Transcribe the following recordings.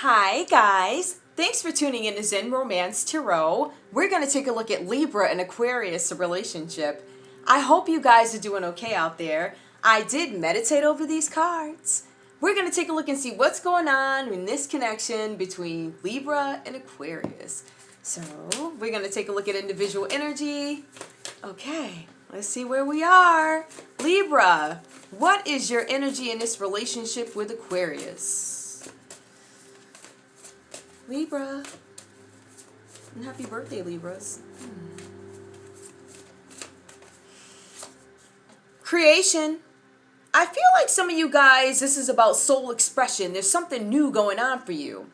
Hi guys, thanks for tuning in to Zen Romance Tarot. We're going to take a look at Libra and Aquarius relationship. I hope you guys are doing okay out there. I did meditate over these cards. We're going to take a look and see what's going on in this connection between Libra and Aquarius. So we're going to take a look at individual energy. Okay, let's see where we are. Libra, what is your energy in this relationship with Aquarius? Libra. And happy birthday, Libras. Creation. I feel like some of you guys, this is about soul expression. There's something new going on for you.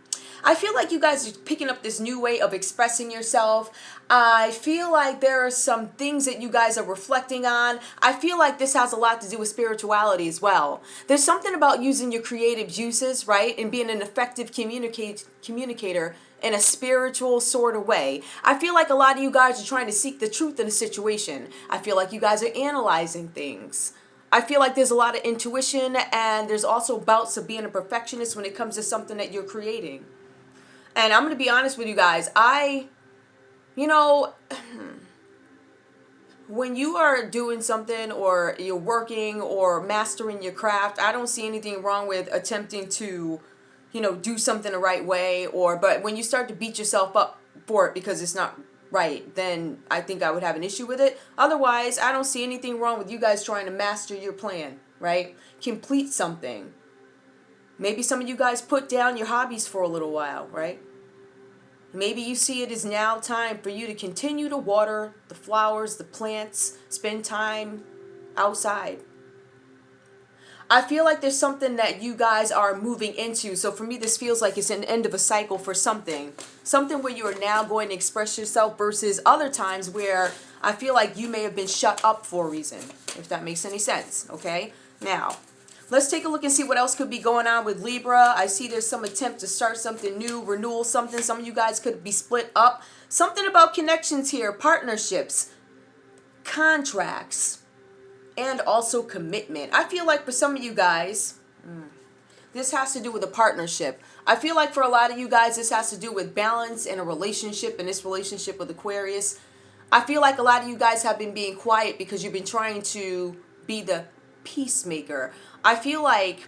I feel like you guys are picking up this new way of expressing yourself. I feel like there are some things that you guys are reflecting on. I feel like this has a lot to do with spirituality as well. There's something about using your creative juices, right? And being an effective communicator in a spiritual sort of way. I feel like a lot of you guys are trying to seek the truth in a situation. I feel like you guys are analyzing things. I feel like there's a lot of intuition, and there's also bouts of being a perfectionist when it comes to something that you're creating. And I'm going to be honest with you guys. When you are doing something or you're working or mastering your craft, I don't see anything wrong with attempting to, do something the right way. But when you start to beat yourself up for it because it's not right, then I think I would have an issue with it. Otherwise, I don't see anything wrong with you guys trying to master your plan, right? Complete something. Maybe some of you guys put down your hobbies for a little while, right? Maybe you see it is now time for you to continue to water the flowers, the plants, spend time outside. I feel like there's something that you guys are moving into. So for me, this feels like it's an end of a cycle for something. Something where you are now going to express yourself versus other times where I feel like you may have been shut up for a reason, if that makes any sense, okay? Now, let's take a look and see what else could be going on with Libra. I see there's some attempt to start something new, renewal something. Some of you guys could be split up. Something about connections here, partnerships, contracts, and also commitment. I feel like for some of you guys, this has to do with a partnership. I feel like for a lot of you guys, this has to do with balance in a relationship, in this relationship with Aquarius. I feel like a lot of you guys have been being quiet because you've been trying to be the peacemaker. I feel like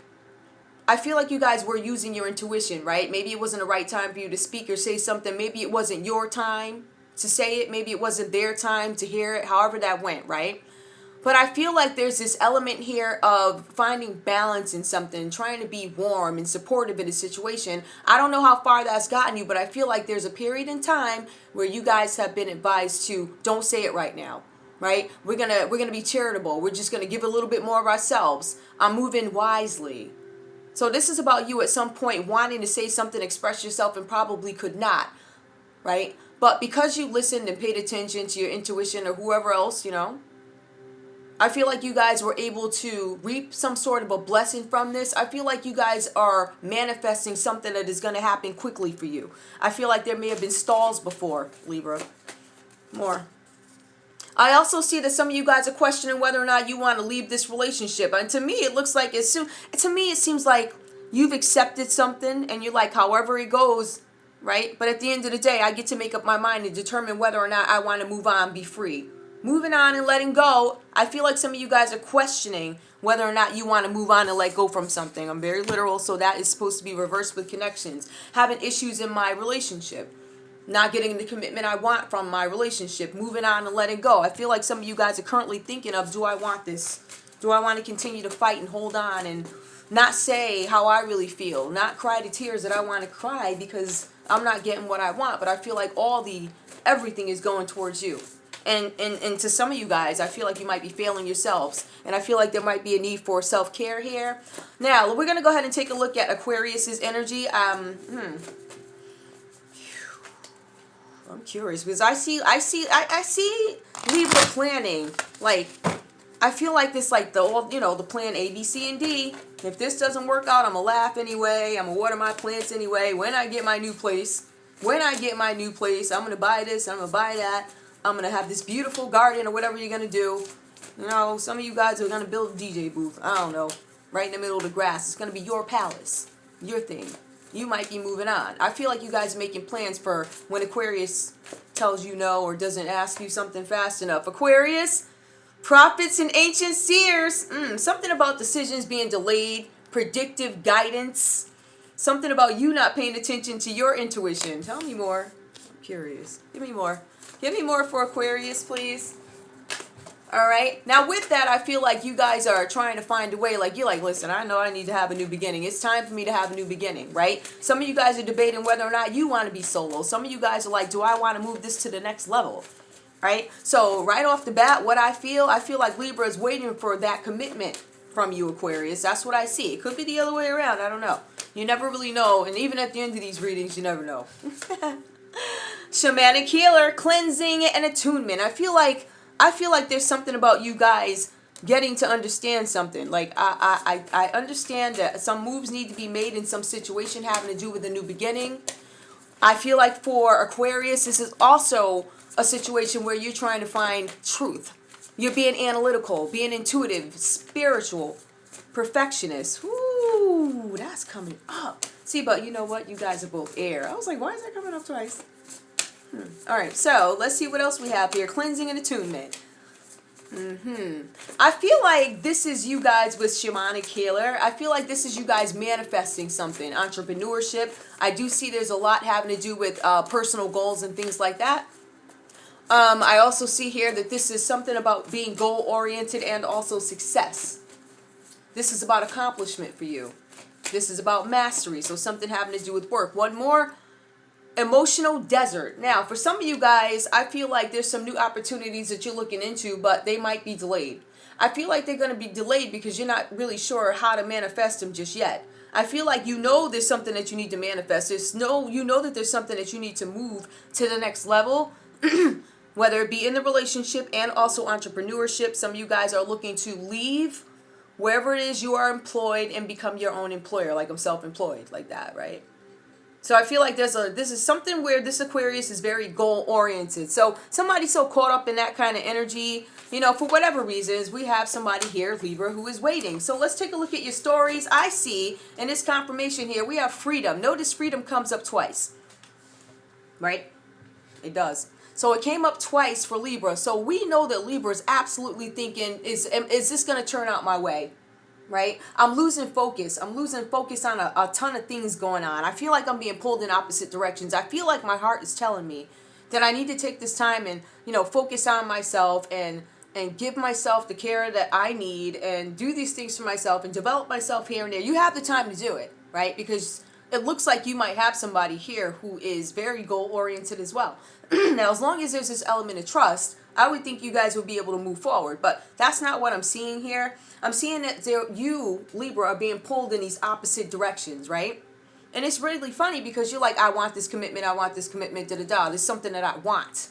you guys were using your intuition, right? Maybe it wasn't the right time for you to speak or say something. Maybe it wasn't your time to say it. Maybe it wasn't their time to hear it. However that went, right? But I feel like there's this element here of finding balance in something, trying to be warm and supportive in a situation. I don't know how far that's gotten you, but I feel like there's a period in time where you guys have been advised to don't say it right now. Right? We're gonna be charitable. We're just gonna give a little bit more of ourselves. I'm moving wisely. So this is about you at some point wanting to say something, express yourself, and probably could not, right? But because you listened and paid attention to your intuition or whoever else, I feel like you guys were able to reap some sort of a blessing from this. I feel like you guys are manifesting something that is going to happen quickly for you. I feel like there may have been stalls before, Libra. More. I also see that some of you guys are questioning whether or not you want to leave this relationship. And to me, it looks like it seems like you've accepted something and you're like, however it goes, right? But at the end of the day, I get to make up my mind and determine whether or not I want to move on, be free. Moving on and letting go, I feel like some of you guys are questioning whether or not you want to move on and let go from something. I'm very literal, so that is supposed to be reversed with connections. Having issues in my relationship. Not getting the commitment I want from my relationship, moving on and letting go. I feel like some of you guys are currently thinking of, do I want this? Do I want to continue to fight and hold on and not say how I really feel, not cry the tears that I want to cry because I'm not getting what I want, but I feel like everything is going towards you. And to some of you guys, I feel like you might be failing yourselves. And I feel like there might be a need for self-care here. Now, we're going to go ahead and take a look at Aquarius's energy. I'm curious because I see Libra planning. Like, I feel like this, like the plan A, B, C, and D. If this doesn't work out, I'm gonna laugh anyway. I'm gonna water my plants anyway. When I get my new place, I'm gonna buy this. I'm gonna buy that. I'm gonna have this beautiful garden or whatever you're gonna do. Some of you guys are gonna build a DJ booth. I don't know, right in the middle of the grass. It's gonna be your palace, your thing. you might be moving on. I feel like you guys are making plans for when Aquarius tells you no or doesn't ask you something fast enough. Aquarius, prophets and ancient seers. Something about decisions being delayed, predictive guidance. Something about you not paying attention to your intuition. Tell me more. I'm curious. Give me more. Give me more for Aquarius, please. All right. Now with that, I feel like you guys are trying to find a way. Like, you're like, listen, I know I need to have a new beginning. It's time for me to have a new beginning, right? Some of you guys are debating whether or not you want to be solo. Some of you guys are like, do I want to move this to the next level? Right? So right off the bat, what I feel like Libra is waiting for that commitment from you, Aquarius. That's what I see. It could be the other way around. I don't know. You never really know. And even at the end of these readings, you never know. Shamanic healer, cleansing and attunement. I feel like there's something about you guys getting to understand something. Like, I understand that some moves need to be made in some situation having to do with a new beginning. I feel like for Aquarius, this is also a situation where you're trying to find truth. You're being analytical, being intuitive, spiritual, perfectionist. Ooh, that's coming up. See, but you know what? You guys are both air. I was like, why is that coming up twice? All right, so let's see what else we have here. Cleansing and attunement. I feel like this is you guys with shamanic healer. I feel like this is you guys manifesting something. Entrepreneurship. I do see there's a lot having to do with personal goals and things like that. I also see here that this is something about being goal-oriented and also success. This is about accomplishment for you. This is about mastery, so something having to do with work. One more, emotional desert. Now, for some of you guys, I feel like there's some new opportunities that you're looking into, but they might be delayed. I feel like they're going to be delayed because you're not really sure how to manifest them just yet. I feel like you know there's something that you need to manifest. You know that there's something that you need to move to the next level. Whether it be in the relationship and also entrepreneurship. Some of you guys are looking to leave wherever it is you are employed and become your own employer. Like, I'm self-employed, like that, right? So I feel like this is something where this Aquarius is very goal-oriented. So somebody's so caught up in that kind of energy, you know, for whatever reasons, we have somebody here, Libra, who is waiting. So let's take a look at your stories. I see in this confirmation here, we have freedom. Notice freedom comes up twice, right? It does. So it came up twice for Libra. So we know that Libra is absolutely thinking, is this going to turn out my way? Right? I'm losing focus. I'm losing focus on a ton of things going on. I feel like I'm being pulled in opposite directions. I feel like my heart is telling me that I need to take this time and, you know, focus on myself and give myself the care that I need and do these things for myself and develop myself here and there. You have the time to do it, right? Because it looks like you might have somebody here who is very goal-oriented as well. Now, as long as there's this element of trust, I would think you guys would be able to move forward. But that's not what I'm seeing here. I'm seeing that you, Libra, are being pulled in these opposite directions, right? And it's really funny because you're like, I want this commitment, da-da-da. There's something that I want.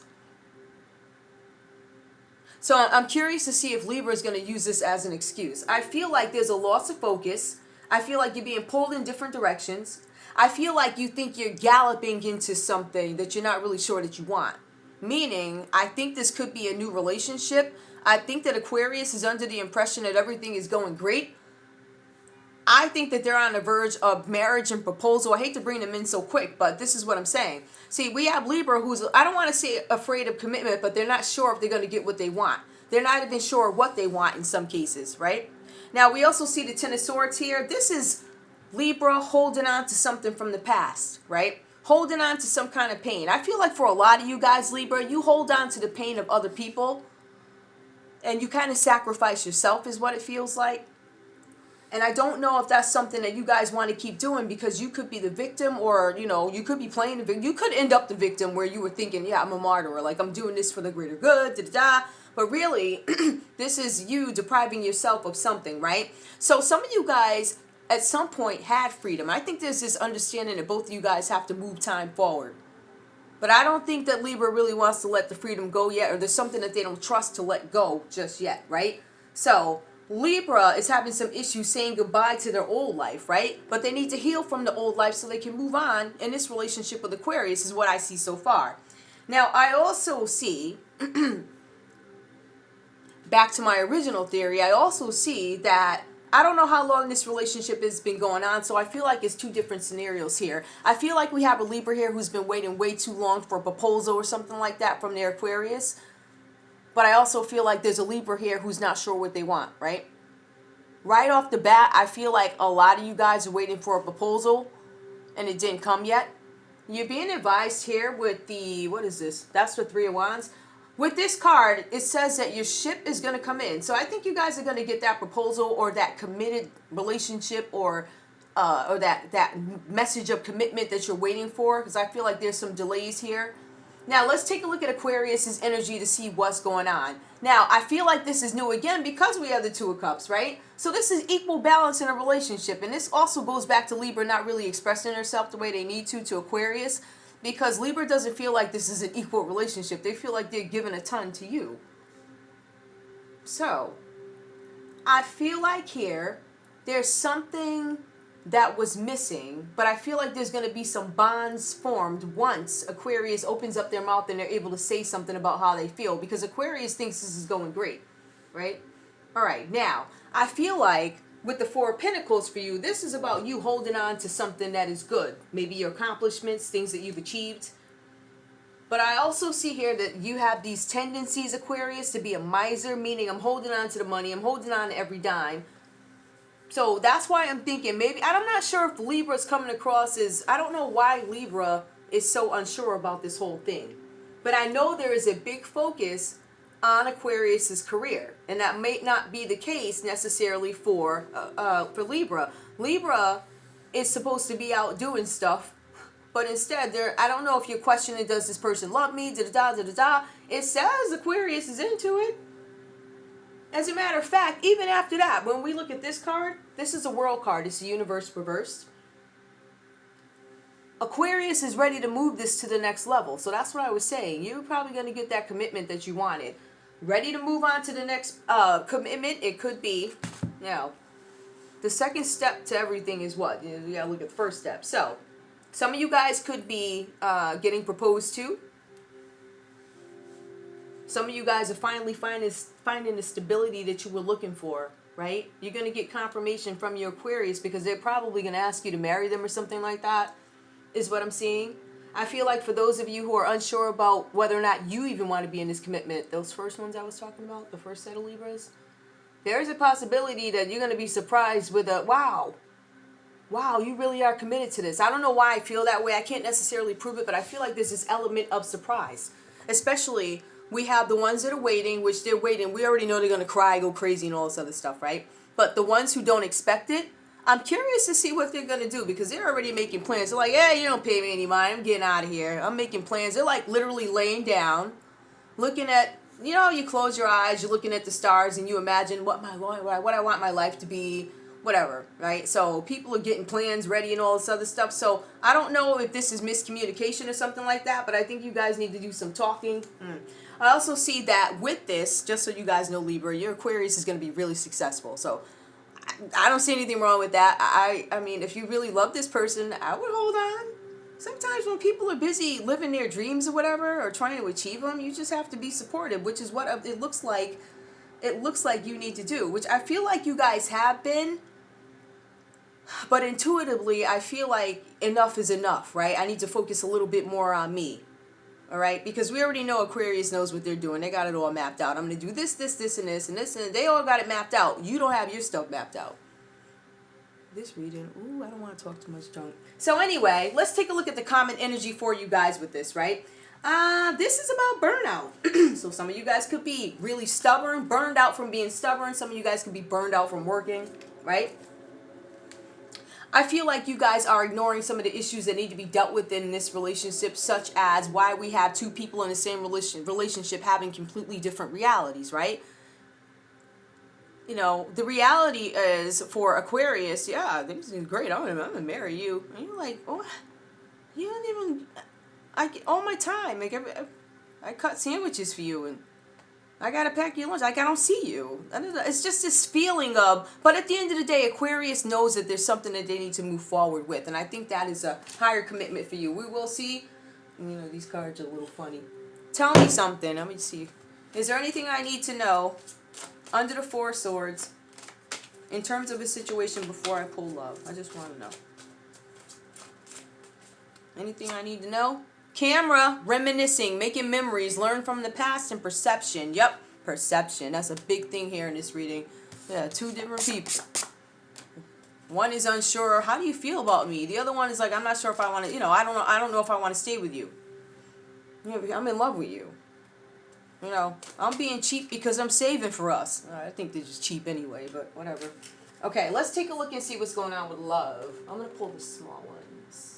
So I'm curious to see if Libra is going to use this as an excuse. I feel like there's a loss of focus. I feel like you're being pulled in different directions. I feel like you think you're galloping into something that you're not really sure that you want. Meaning, I think this could be a new relationship. I think that Aquarius is under the impression that everything is going great. I think that they're on the verge of marriage and proposal. I hate to bring them in so quick, but this is what I'm saying. See, we have Libra who's, I don't want to say afraid of commitment, but they're not sure if they're going to get what they want. They're not even sure what they want in some cases, right? Now, we also see the Ten of Swords here. This is Libra holding on to something from the past, right? Holding on to some kind of pain. I feel like for a lot of you guys, Libra, you hold on to the pain of other people and you kind of sacrifice yourself is what it feels like. And I don't know if that's something that you guys want to keep doing because you could be the victim or, you know, you could be playing the victim. You could end up the victim where you were thinking, yeah, I'm a martyr, or like I'm doing this for the greater good, da-da-da. But really, this is you depriving yourself of something, right? So some of you guys at some point had freedom. I think there's this understanding that both of you guys have to move time forward. But I don't think that Libra really wants to let the freedom go yet, or there's something that they don't trust to let go just yet, right? So Libra is having some issues saying goodbye to their old life, right? But they need to heal from the old life so they can move on. And this relationship with Aquarius is what I see so far. Now, I also see, back to my original theory, I also see that I don't know how long this relationship has been going on, so I feel like it's two different scenarios here. I feel like we have a Libra here who's been waiting way too long for a proposal or something like that from their Aquarius. But I also feel like there's a Libra here who's not sure what they want, right? Right off the bat, I feel like a lot of you guys are waiting for a proposal and it didn't come yet. You're being advised here with the, what is this? That's the Three of Wands. With this card, it says that your ship is going to come in. So I think you guys are going to get that proposal or that committed relationship or that message of commitment that you're waiting for, because I feel like there's some delays here. Now, let's take a look at Aquarius's energy to see what's going on. Now, I feel like this is new again because we have the Two of Cups, right? So this is equal balance in a relationship. And this also goes back to Libra not really expressing herself the way they need to Aquarius. Because Libra doesn't feel like this is an equal relationship. They feel like they're giving a ton to you. So, I feel like here, there's something that was missing. But I feel like there's going to be some bonds formed once Aquarius opens up their mouth and they're able to say something about how they feel. Because Aquarius thinks this is going great. Right? Alright, now, I feel like with the Four of Pentacles for you, this is about you holding on to something that is good. Maybe your accomplishments, things that you've achieved. But I also see here that you have these tendencies, Aquarius, to be a miser, meaning I'm holding on to the money, I'm holding on to every dime. So that's why I'm thinking maybe, I'm not sure if Libra's coming across as, I don't know why Libra is so unsure about this whole thing. But I know there is a big focus on Aquarius's career, and that may not be the case necessarily for Libra. Libra is supposed to be out doing stuff, but instead, I don't know if you're questioning, does this person love me? Da-da-da. It says Aquarius is into it. As a matter of fact, even after that, when we look at this card, this is a World card. It's the Universe reversed. Aquarius is ready to move this to the next level. So that's what I was saying. You're probably going to get that commitment that you wanted. Ready to move on to the next commitment. It could be, now, the second step to everything is what? You gotta look at the first step. So, some of you guys could be getting proposed to. Some of you guys are finally finding the stability that you were looking for, right? You're going to get confirmation from your Aquarius because they're probably going to ask you to marry them or something like that, is what I'm seeing. I feel like for those of you who are unsure about whether or not you even want to be in this commitment, those first ones I was talking about, the first set of Libras, there's a possibility that you're going to be surprised with a, wow, you really are committed to this. I don't know why I feel that way. I can't necessarily prove it, but I feel like there's this element of surprise. Especially, we have the ones that are waiting, which they're waiting. We already know they're going to cry, go crazy, and all this other stuff, right? But the ones who don't expect it, I'm curious to see what they're going to do because they're already making plans. They're like, yeah, you don't pay me any money. I'm getting out of here. I'm making plans. They're like literally laying down, looking at, you know, you close your eyes, you're looking at the stars, and you imagine what I want my life to be, whatever, right? So people are getting plans ready and all this other stuff. So I don't know if this is miscommunication or something like that, but I think you guys need to do some talking. I also see that with this, just so you guys know, Libra, your Aquarius is going to be really successful. So I don't see anything wrong with that. I mean, if you really love this person, I would hold on. Sometimes when people are busy living their dreams or whatever, or trying to achieve them, you just have to be supportive, which is what it looks like. It looks like you need to do, which I feel like you guys have been. But intuitively, I feel like enough is enough, right? I need to focus a little bit more on me. All right, because we already know Aquarius knows what they're doing. They got it all mapped out. I'm going to do this, and this, and they all got it mapped out. You don't have your stuff mapped out. This reading, ooh, I don't want to talk too much junk. So anyway, let's take a look at the common energy for you guys with this, right? This is about burnout. So some of you guys could be really stubborn, burned out from being stubborn. Some of you guys could be burned out from working, right? I feel like you guys are ignoring some of the issues that need to be dealt with in this relationship, such as why we have two people in the same relationship having completely different realities, right? You know, the reality is for Aquarius, yeah, this is great. I'm gonna marry you. And you're like, oh, you don't even, I get all my time. Like, I cut sandwiches for you and I gotta pack your lunch. Like, I don't see you. It's just this feeling of, but at the end of the day, Aquarius knows that there's something that they need to move forward with. And I think that is a higher commitment for you. We will see. You know, these cards are a little funny. Tell me something. Let me see. Is there anything I need to know under the Four of Swords in terms of a situation before I pull love? I just want to know. Anything I need to know? Camera, reminiscing, making memories, learn from the past, and perception. Yep, perception. That's a big thing here in this reading. Yeah, two different people. One is unsure. How do you feel about me? The other one is like, I'm not sure if I want to, you know, I don't know if I want to stay with you. Yeah, I'm in love with you. You know, I'm being cheap because I'm saving for us. I think they're just cheap anyway, but whatever. Okay, let's take a look and see what's going on with love. I'm going to pull the small ones.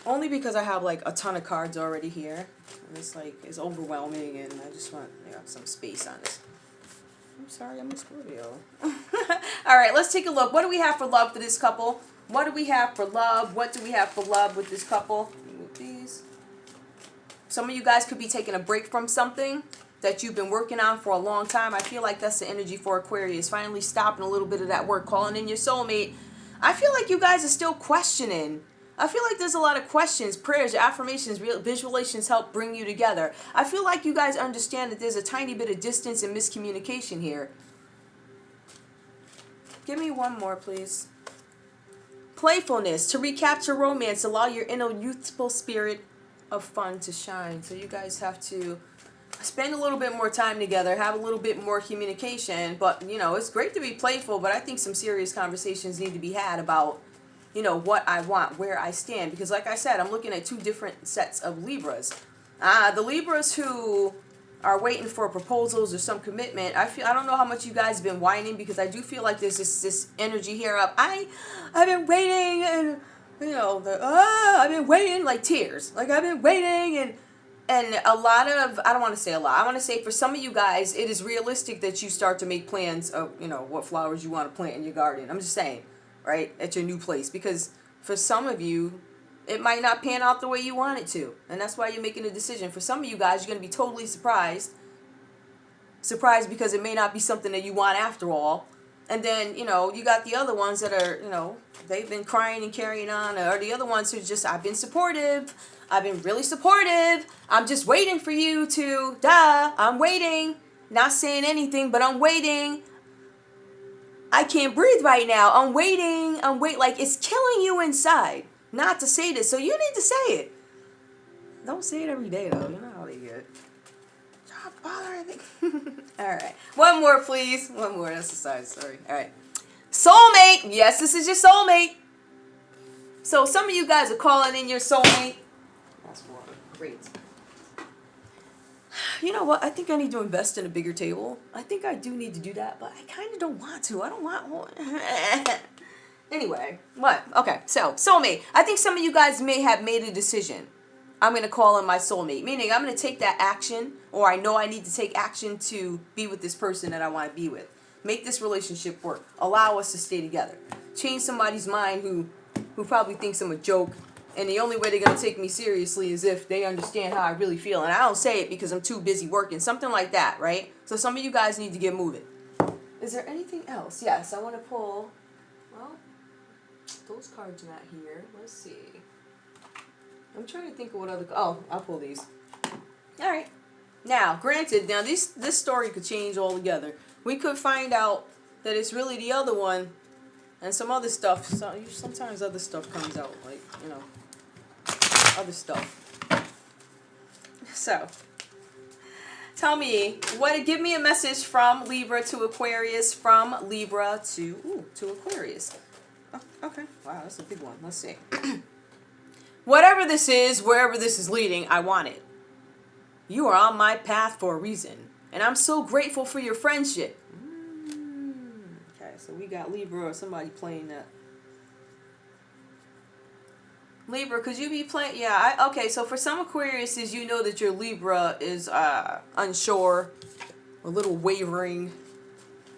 Only because I have like a ton of cards already here. And it's like, it's overwhelming and I just want, you know, some space on this. I'm sorry, I'm a Scorpio. Alright, let's take a look. What do we have for love for this couple? What do we have for love? What do we have for love with this couple? With these. Some of you guys could be taking a break from something that you've been working on for a long time. I feel like that's the energy for Aquarius. Finally stopping a little bit of that work, calling in your soulmate. I feel like you guys are still questioning. I feel like there's a lot of questions, prayers, affirmations, visualizations help bring you together. I feel like you guys understand that there's a tiny bit of distance and miscommunication here. Give me one more, please. Playfulness, to recapture romance, allow your inner youthful spirit of fun to shine. So you guys have to spend a little bit more time together, have a little bit more communication. But, you know, it's great to be playful, but I think some serious conversations need to be had about, you know, what I want, where I stand. Because like I said, I'm looking at two different sets of Libras. The Libras who are waiting for proposals or some commitment, I don't know how much you guys have been whining, because I do feel like there's this energy here of, I've been waiting, and, you know, I've been waiting, like tears. Like, I've been waiting, and a lot of, I don't want to say a lot, I want to say for some of you guys, it is realistic that you start to make plans of, you know, what flowers you want to plant in your garden. I'm just saying, right, at your new place. Because for some of you, it might not pan out the way you want it to. And that's why you're making a decision. For some of you guys, you're going to be totally surprised. Surprised because it may not be something that you want after all. And then, you know, you got the other ones that are, you know, they've been crying and carrying on. Or the other ones who just, I've been supportive. I've been really supportive. I'm just waiting for you to, I'm waiting. Not saying anything, but I'm waiting. I can't breathe right now. I'm waiting. Like, it's killing you inside not to say this. So you need to say it. Don't say it every day, though. You know how they get. Stop bothering. All right. One more, please. One more. That's the size. Sorry. All right. Soulmate. Yes, this is your soulmate. So some of you guys are calling in your soulmate. That's water. Great. You know what? I think I need to invest in a bigger table. I think I do need to do that, but I kind of don't want to. I don't want one. Anyway, what? Okay, so soulmate. I think some of you guys may have made a decision. I'm going to call in my soulmate, meaning I'm going to take that action, or I know I need to take action to be with this person that I want to be with. Make this relationship work. Allow us to stay together. Change somebody's mind who probably thinks I'm a joke. And the only way they're going to take me seriously is if they understand how I really feel. And I don't say it because I'm too busy working. Something like that, right? So some of you guys need to get moving. Is there anything else? Yes, I want to pull. Well, those cards are not here. Let's see. I'm trying to think of what other... Oh, I'll pull these. All right. Now, granted, this story could change altogether. We could find out that it's really the other one and some other stuff. Sometimes other stuff comes out, like, you know, other stuff. So, tell me, give me a message from Libra to Aquarius, from Libra to Aquarius. Oh, okay, wow, that's a big one. Let's see. Whatever this is, wherever this is leading, I want it. You are on my path for a reason, and I'm so grateful for your friendship. Okay, so we got Libra or somebody playing that. Libra, could you be playing? Yeah, okay, so for some Aquariuses, you know that your Libra is unsure, a little wavering,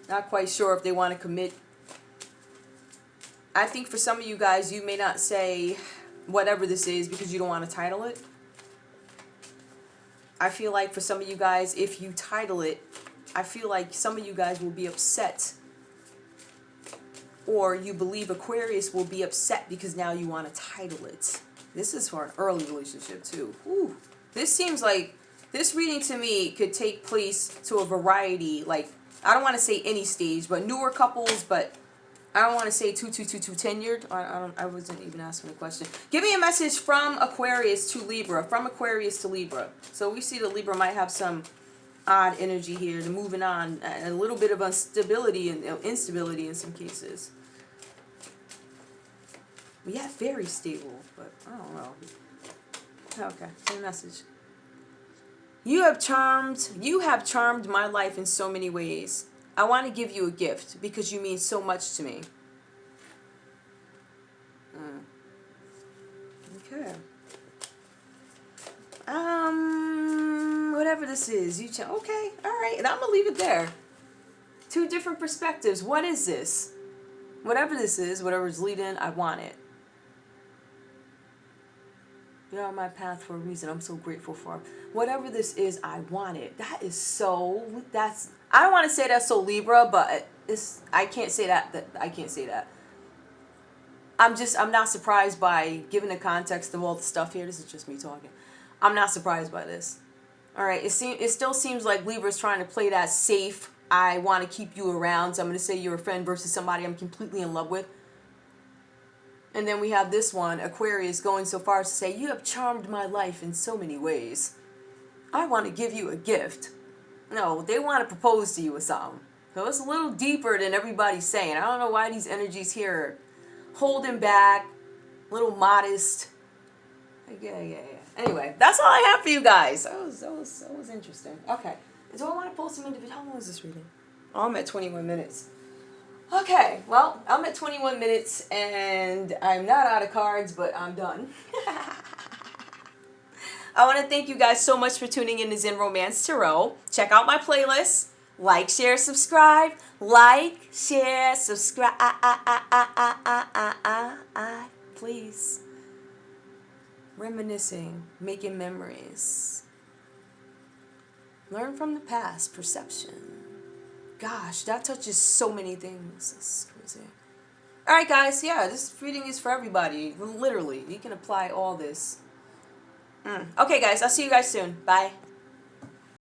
not quite sure if they want to commit. I think for some of you guys, you may not say whatever this is because you don't want to title it. I feel like for some of you guys, if you title it, I feel like some of you guys will be upset. Or you believe Aquarius will be upset because now you want to title it. This is for an early relationship too. Ooh. This seems like, this reading to me could take place to a variety, like, I don't want to say any stage, but newer couples, but I don't want to say too tenured. I wasn't even asking the question. Give me a message from Aquarius to Libra. From Aquarius to Libra. So we see the Libra might have some odd energy here. They're moving on. A little bit of instability and instability in some cases. Yeah, very stable, but I don't know. Okay, same message. You have charmed my life in so many ways. I want to give you a gift because you mean so much to me. Okay. Whatever this is, okay, all right, and I'm gonna leave it there. Two different perspectives. What is this? Whatever this is, whatever's leading, I want it. You're on my path for a reason. I'm so grateful for. Whatever this is, I want it. I don't want to say that's so Libra, but I can't say that. I can't say that. I'm not surprised by, given the context of all the stuff here. This is just me talking. I'm not surprised by this. All right, it still seems like Libra's trying to play that safe. I want to keep you around, so I'm going to say you're a friend versus somebody I'm completely in love with. And then we have this one, Aquarius, going so far as to say, you have charmed my life in so many ways. I want to give you a gift. No, they want to propose to you with something. So it's a little deeper than everybody's saying. I don't know why these energies here are holding back, a little modest. Yeah. Anyway, that's all I have for you guys. That was interesting. Okay. Do I want to post some individual? How long is this reading? Oh, I'm at 21 minutes. Okay, well, I'm at 21 minutes, and I'm not out of cards, but I'm done. I want to thank you guys so much for tuning in to Zen Romance Tarot. Check out my playlist. Like, share, subscribe. Like, share, subscribe. Please. Reminiscing, making memories. Learn from the past, perception. Gosh, that touches so many things. That's crazy. Alright guys, yeah, this reading is for everybody. Literally, you can apply all this. Okay guys, I'll see you guys soon. Bye.